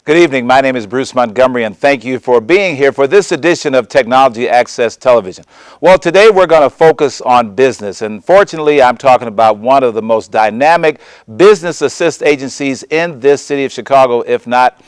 Good evening. My name is Bruce Montgomery, and thank you for being here for this edition of Technology Access Television. Well, today we're going to focus on business, and fortunately, I'm talking about one of the most dynamic business assist agencies in this city of Chicago, if not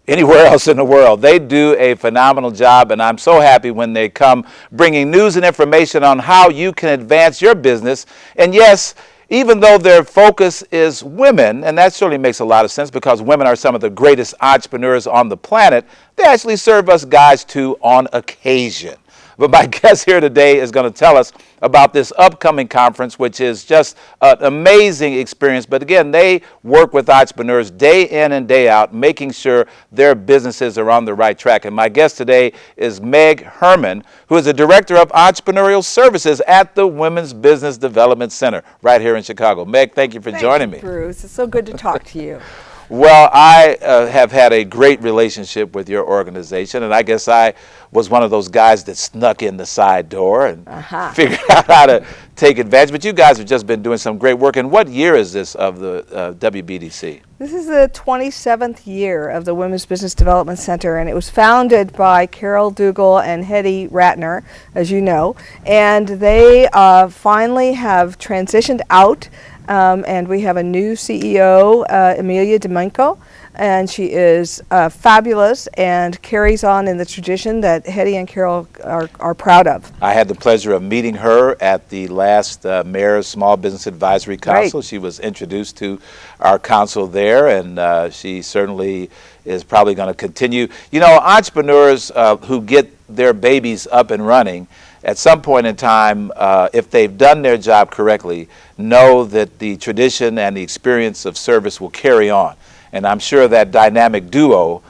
anywhere else in the world. They do a phenomenal job, and I'm so happy when they come bringing news and information on how you can advance your business. And yes, even though their focus is women, and that certainly makes a lot of sense because women are some of the greatest entrepreneurs on the planet, they actually serve us guys too on occasion. But my guest here today is going to tell us about this upcoming conference, which is just an amazing experience. But again, they work with entrepreneurs day in and day out, making sure their businesses are on the right track. And my guest today is Meg Herman, who is the Director of Entrepreneurial Services at the Women's Business Development Center right here in Chicago. Meg, thank you for joining me. Bruce. It's so good to talk to you. Well, I have had a great relationship with your organization, and I guess I was one of those guys that snuck in the side door and figured out how to take advantage. But you guys have just been doing some great work. And what year is this of the WBDC? This is the 27th year of the Women's Business Development Center, and it was founded by Carol Dougal and Hetty Ratner, as you know, and they finally have transitioned out. And we have a new CEO, Amelia Domingo, and she is fabulous and carries on in the tradition that Hetty and Carol are proud of. I had the pleasure of meeting her at the last Mayor's Small Business Advisory Council. Right. She was introduced to our council there, and she certainly is probably going to continue. You know, entrepreneurs who get their babies up and running, at some point in time, if they've done their job correctly, know that the tradition and the experience of service will carry on. And I'm sure that dynamic duo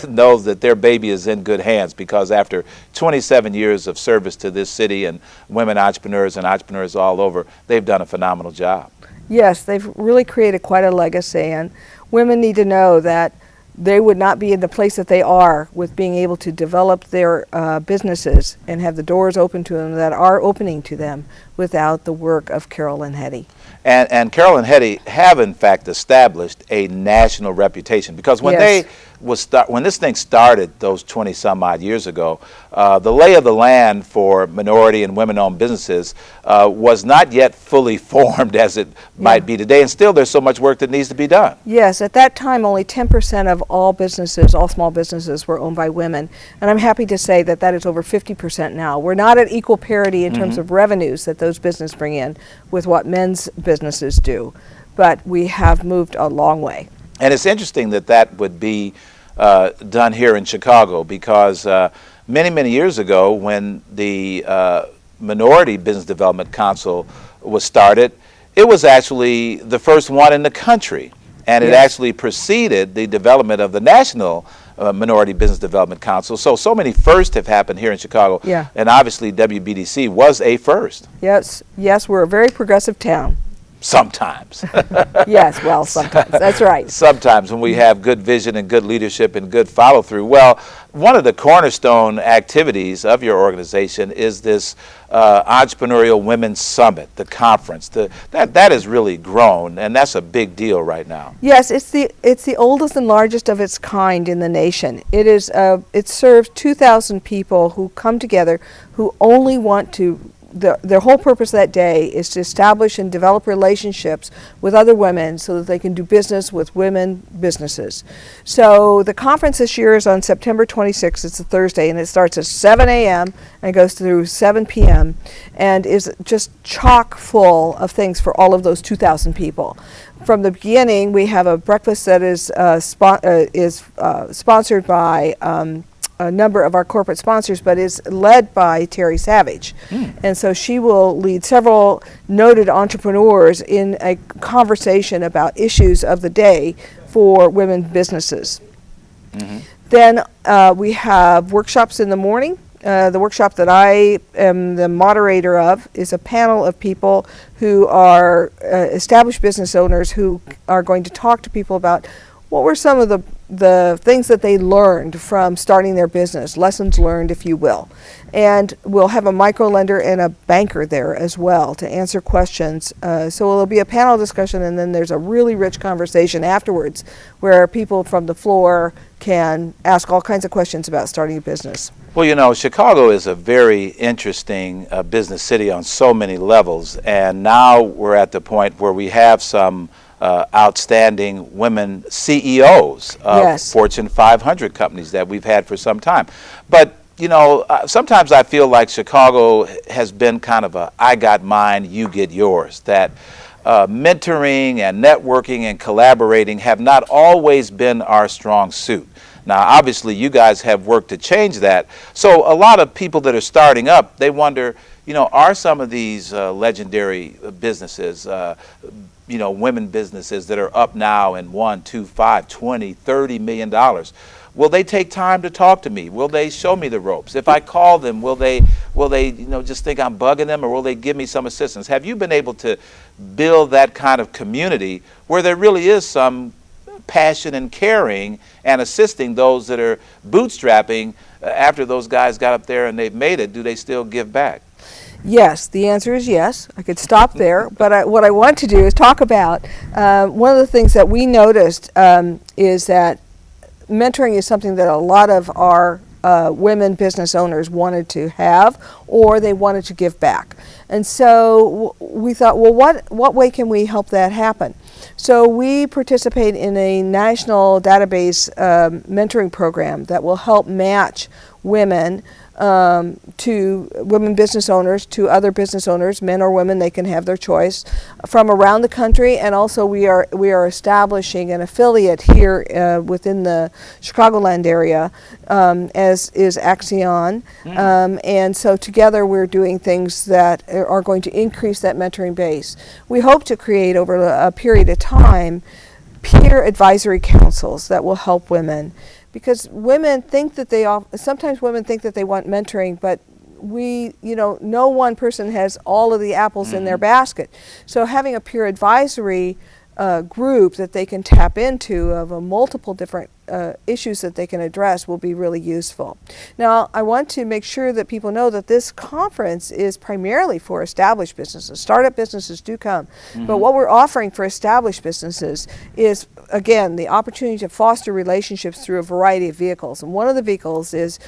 knows that their baby is in good hands, because after 27 years of service to this city and women entrepreneurs and entrepreneurs all over, they've done a phenomenal job. Yes, they've really created quite a legacy, and women need to know that they would not be in the place that they are with being able to develop their businesses and have the doors open to them that are opening to them without the work of Carol and Hetty. And Carol and Hetty have in fact established a national reputation, because when when this thing started those 20 some odd years ago, the lay of the land for minority and women-owned businesses was not yet fully formed as it might be today, and still there's so much work that needs to be done. Yes, at that time only 10% of all businesses, all small businesses, were owned by women, and I'm happy to say that that is over 50% now. We're not at equal parity in terms of revenues that those businesses bring in with what men's businesses do, but we have moved a long way. And it's interesting that that would be done here in Chicago, because many, many years ago, when the Minority Business Development Council was started, it was actually the first one in the country, and it actually preceded the development of the National Minority Business Development Council. So many firsts have happened here in Chicago, and obviously WBDC was a first. Yes, we're a very progressive town. Sometimes. Yes, well, sometimes. That's right. Sometimes, when we have good vision and good leadership and good follow-through. Well, one of the cornerstone activities of your organization is this Entrepreneurial Women's Summit, the conference. That has really grown, and that's a big deal right now. Yes, it's the oldest and largest of its kind in the nation. It serves 2,000 people who come together who only want to their whole purpose of that day is to establish and develop relationships with other women so that they can do business with women businesses. So the conference this year is on September 26th. It's a Thursday, and it starts at 7 a.m. and goes through 7 p.m. and is just chock full of things for all of those 2,000 people. From the beginning, we have a breakfast that is sponsored by a number of our corporate sponsors, but is led by Terry Savage. And so she will lead several noted entrepreneurs in a conversation about issues of the day for women businesses. Then we have workshops in the morning. The workshop that I am the moderator of is a panel of people who are established business owners who are going to talk to people about what were some of the things that they learned from starting their business, lessons learned, if you will. And we'll have a micro lender and a banker there as well to answer questions. So it'll be a panel discussion, and then there's a really rich conversation afterwards where people from the floor can ask all kinds of questions about starting a business. Well, you know, Chicago is a very interesting business city on so many levels, and now we're at the point where we have some outstanding women CEOs of Fortune 500 companies that we've had for some time. But, you know, sometimes I feel like Chicago has been kind of a I got mine, you get yours, that mentoring and networking and collaborating have not always been our strong suit. Now, obviously, you guys have worked to change that. So a lot of people that are starting up, they wonder, you know, are some of these legendary businesses, you know, women businesses that are up now in $1, $2, $5, $20, $30 million, will they take time to talk to me? Will they show me the ropes? If I call them, will they you know, just think I'm bugging them, or will they give me some assistance? Have you been able to build that kind of community where there really is some passion and caring and assisting those that are bootstrapping after those guys got up there and they've made it? Do they still give back? Yes, the answer is yes. I could stop there, but what I want to do is talk about one of the things that we noticed is that mentoring is something that a lot of our women business owners wanted to have, or they wanted to give back. And so we thought, well, what way can we help that happen? So we participate in a national database mentoring program that will help match women to women business owners, to other business owners, men or women, they can have their choice, from around the country. And also we are establishing an affiliate here within the Chicagoland area, as is Axion. And so together we're doing things that are going to increase that mentoring base. We hope to create over a period of time peer advisory councils that will help women. Because women think that sometimes women think that they want mentoring, but no one person has all of the apples in their basket. So having a peer advisory group that they can tap into of multiple different issues that they can address will be really useful. Now, I want to make sure that people know that this conference is primarily for established businesses. Startup businesses do come, but what we're offering for established businesses is, again, the opportunity to foster relationships through a variety of vehicles. And one of the vehicles is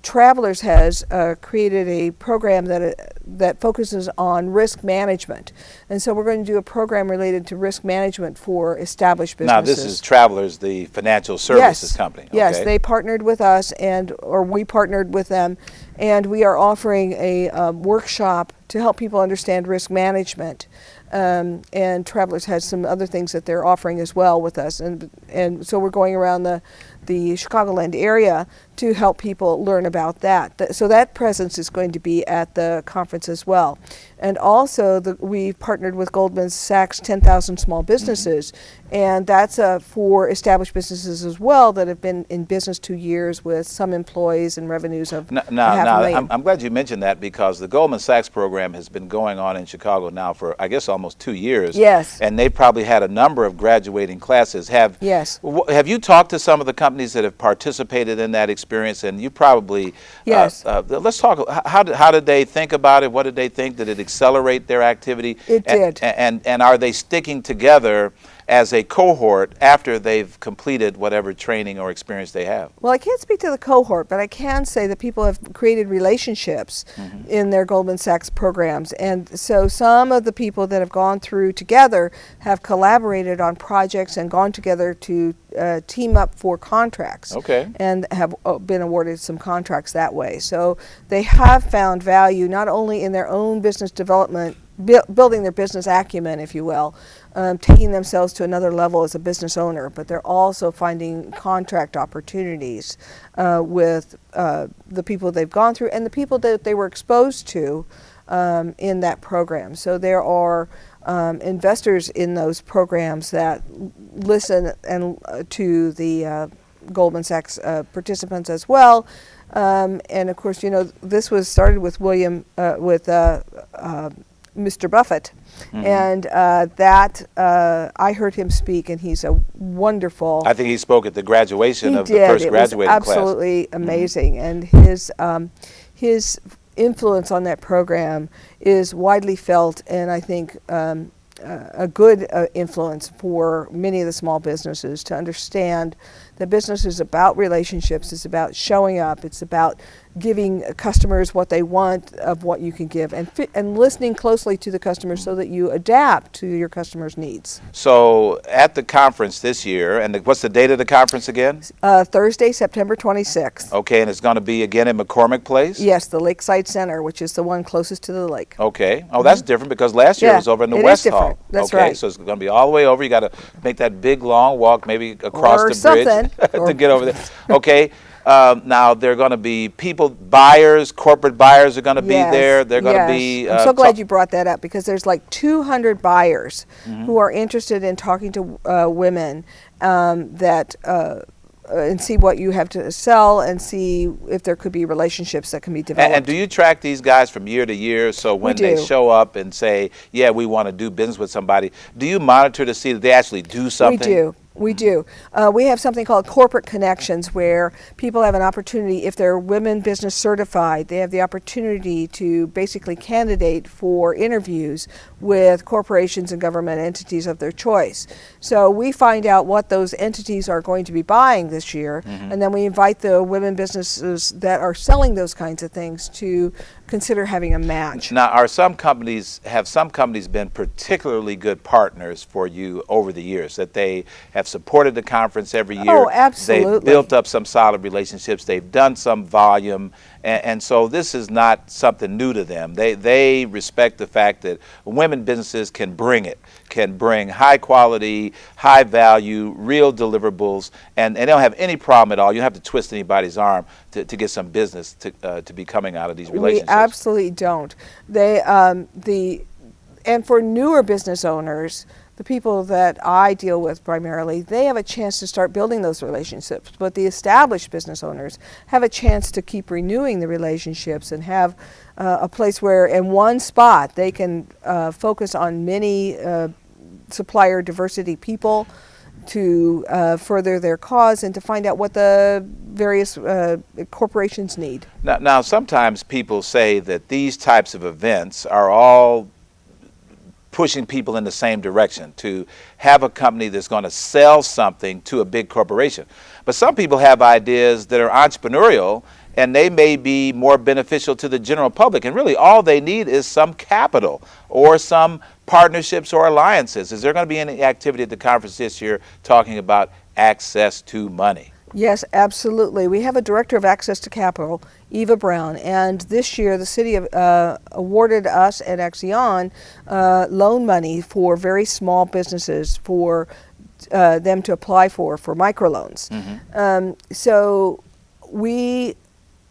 Travelers has created a program that focuses on risk management. And so we're going to do a program related to risk management for established businesses. Now, this is Travelers, the financial services company. Yes, okay. they partnered with us, or we partnered with them, and we are offering a workshop to help people understand risk management. And Travelers has some other things that they're offering as well with us, and so we're going around the Chicagoland area to help people learn about that. So that presence is going to be at the conference as well. And also we partnered with Goldman Sachs 10,000 Small Businesses, and that's for established businesses as well that have been in business 2 years with some employees and revenues of I'm glad you mentioned that, because the Goldman Sachs program has been going on in Chicago now for, I guess, almost 2 years. Yes. And they've probably had a number of graduating classes. Have you talked to some of the companies that have participated in that experience? And you probably, yes. Let's talk, how did they think about it? What did they think? Did it accelerate their activity? It did. And are they sticking together as a cohort after they've completed whatever training or experience they have? Well, I can't speak to the cohort, but I can say that people have created relationships in their Goldman Sachs programs. And so some of the people that have gone through together have collaborated on projects and gone together to team up for contracts. Okay. And have been awarded some contracts that way. So they have found value not only in their own business development, building their business acumen, if you will, taking themselves to another level as a business owner, but they're also finding contract opportunities with the people they've gone through and the people that they were exposed to in that program. So there are investors in those programs that listen and to the Goldman Sachs participants as well. And of course, you know, this was started with Mr. Buffett, and I heard him speak, and he's a wonderful. I think he spoke at the graduation of the first graduating class. Absolutely amazing, and his influence on that program is widely felt, and I think a good influence for many of the small businesses to understand that business is about relationships, it's about showing up, it's about giving customers what they want of what you can give, and listening closely to the customers so that you adapt to your customers' needs. So at the conference this year, and what's the date of the conference again? Thursday, September 26th. Okay, and it's going to be again in McCormick Place? Yes, the Lakeside Center, which is the one closest to the lake. Okay. Oh, that's different because last year it was over in the it West is Hall. different. That's okay, right. so it's going to be all the way over. You got to make that big long walk, maybe across Or the something. bridge to get over there. Okay. Now there are going to be buyers, corporate buyers are going to be there. They're going to be. I'm so glad you brought that up, because there's like 200 buyers who are interested in talking to women and see what you have to sell and see if there could be relationships that can be developed. And do you track these guys from year to year? So when they show up and say, yeah, we want to do business with somebody, do you monitor to see that they actually do something? We do. We do. We have something called Corporate Connections, where people have an opportunity, if they're women business certified, they have the opportunity to basically candidate for interviews with corporations and government entities of their choice. So we find out what those entities are going to be buying this year, and then we invite the women businesses that are selling those kinds of things to consider having a match. Now, have some companies been particularly good partners for you over the years, that they have supported the conference every year? Oh, absolutely. They've built up some solid relationships. They've done some volume. And so this is not something new to them. They respect the fact that women businesses can bring high quality, high value, real deliverables, and they don't have any problem at all. You don't have to twist anybody's arm to get some business to be coming out of these relationships. We absolutely don't. And for newer business owners, the people that I deal with primarily, they have a chance to start building those relationships. But the established business owners have a chance to keep renewing the relationships and have a place where in one spot they can focus on many supplier diversity people to further their cause and to find out what the various corporations need. Now, sometimes people say that these types of events are all pushing people in the same direction, to have a company that's going to sell something to a big corporation. But some people have ideas that are entrepreneurial, and they may be more beneficial to the general public. And really all they need is some capital or some partnerships or alliances. Is there going to be any activity at the conference this year talking about access to money? Yes, absolutely. We have a Director of Access to Capital, Eva Brown, and this year the city awarded us at Axion loan money for very small businesses for them to apply for microloans. So we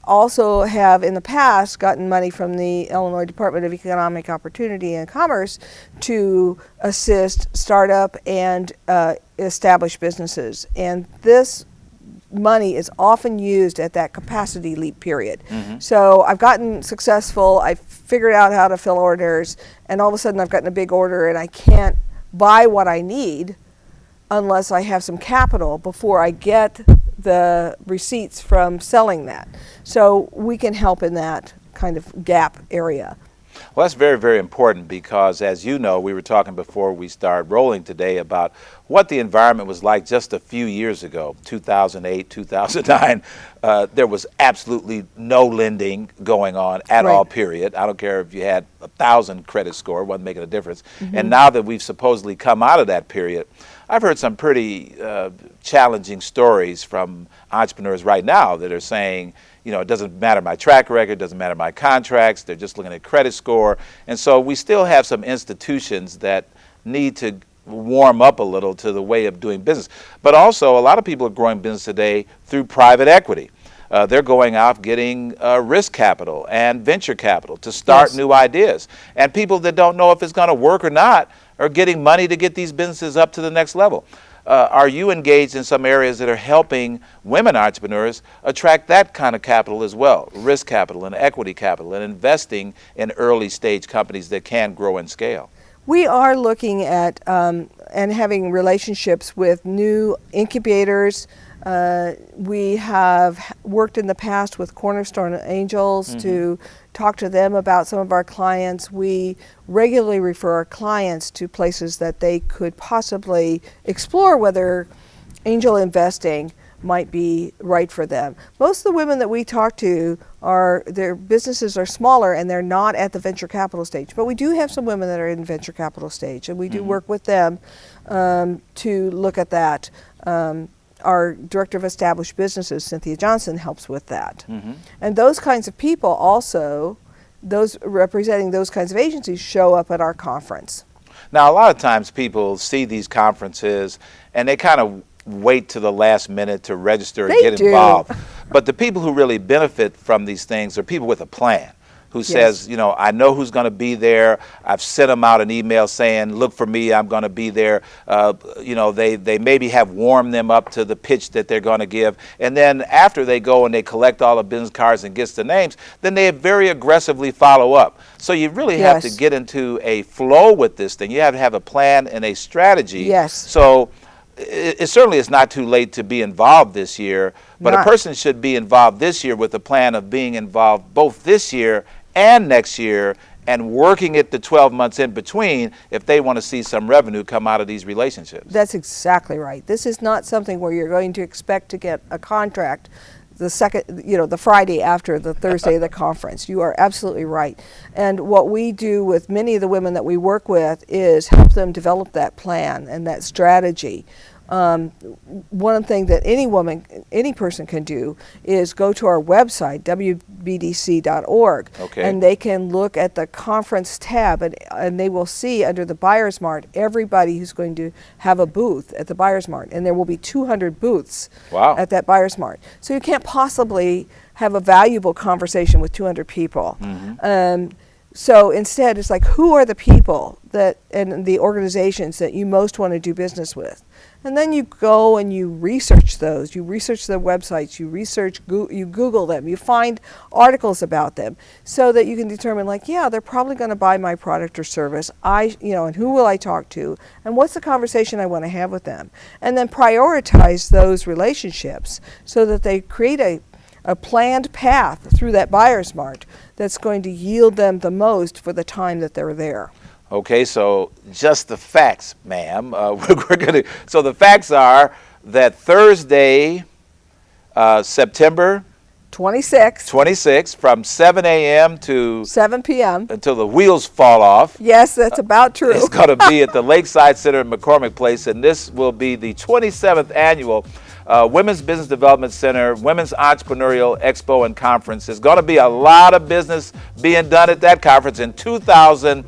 also have in the past gotten money from the Illinois Department of Economic Opportunity and Commerce to assist startup and established businesses. And this money is often used at that capacity leap period. So I've gotten successful, I've figured out how to fill orders, and all of a sudden I've gotten a big order and I can't buy what I need unless I have some capital before I get the receipts from selling that. So we can help in that kind of gap area. Well, that's very, very important because, as you know, we were talking before we started rolling today about what the environment was like just a few years ago, 2008, 2009. There was absolutely no lending going on at all, period. I don't care if you had 1,000 credit score, it wasn't making a difference. And now that we've supposedly come out of that period, I've heard some pretty challenging stories from entrepreneurs right now that are saying, you know, it doesn't matter my track record, doesn't matter my contracts, they're just looking at credit score. And so we still have some institutions that need to warm up a little to the way of doing business. But also, a lot of people are growing business today through private equity. They're going out getting risk capital and venture capital to start new ideas. And people that don't know if it's going to work or not are getting money to get these businesses up to the next level. Are you engaged in some areas that are helping women entrepreneurs attract that kind of capital as well, risk capital and equity capital, and investing in early stage companies that can grow and scale? We are looking at and having relationships with new incubators. We have worked in the past with Cornerstone Angels to talk to them about some of our clients. We regularly refer our clients to places that they could possibly explore whether angel investing might be right for them. Most of the women that we talk to their businesses are smaller and they're not at the venture capital stage. But we do have some women that are in venture capital stage, and we do work with them to look at that. Our Director of Established Businesses, Cynthia Johnson, helps with that. And those kinds of people also, those representing those kinds of agencies, show up at our conference. Now, a lot of times people see these conferences and they kind of wait to the last minute to register and get involved. But the people who really benefit from these things are people with a plan, who says, you know, I know who's going to be there. I've sent them out an email saying, look for me, I'm going to be there. You know, they maybe have warmed them up to the pitch that they're going to give. And then after they go and they collect all the business cards and gets the names, then they very aggressively follow up. So you really have to get into a flow with this thing. You have to have a plan and a strategy. So it certainly is not too late to be involved this year, but a person should be involved this year with a plan of being involved both this year and next year, and working it the 12 months in between if they want to see some revenue come out of these relationships. That's exactly right. This is not something where you're going to expect to get a contract the Friday after the Thursday of the conference. You are absolutely right. And what we do with many of the women that we work with is help them develop that plan and that strategy. One thing that any person can do is go to our website, WBDC.org, and they can look at the conference tab, and they will see under the Buyer's Mart everybody who's going to have a booth at the Buyer's Mart, and there will be 200 booths at that Buyer's Mart. So you can't possibly have a valuable conversation with 200 people. So instead, it's like, who are the people and the organizations that you most want to do business with? And then you go and you research those. You research their websites. You Google them. You find articles about them, so that you can determine, like, yeah, they're probably going to buy my product or service. And who will I talk to? And what's the conversation I want to have with them? And then prioritize those relationships so that they create a planned path through that Buyer's Mart that's going to yield them the most for the time that they're there. Okay, so just the facts, ma'am. So the facts are that Thursday, September 26th, from 7 a.m. to 7 p.m. until the wheels fall off. Yes, that's about true. It's going to be at the Lakeside Center in McCormick Place, and this will be the 27th annual Women's Business Development Center, Women's Entrepreneurial Expo and Conference. There's going to be a lot of business being done at that conference. In 2,000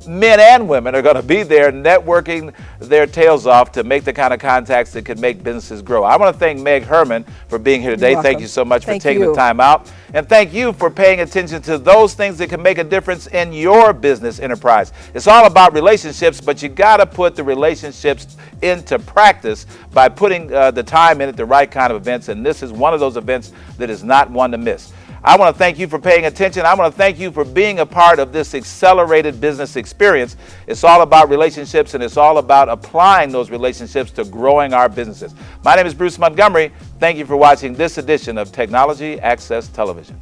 men and women are going to be there networking their tails off to make the kind of contacts that can make businesses grow. I want to thank Meg Herman for being here today. Thank you so much for taking the time out. And thank you for paying attention to those things that can make a difference in your business enterprise. It's all about relationships, but you got to put the relationships into practice by putting the time in at the right kind of events. And this is one of those events that is not one to miss. I want to thank you for paying attention. I want to thank you for being a part of this accelerated business experience. It's all about relationships, and it's all about applying those relationships to growing our businesses. My name is Bruce Montgomery. Thank you for watching this edition of Technology Access Television.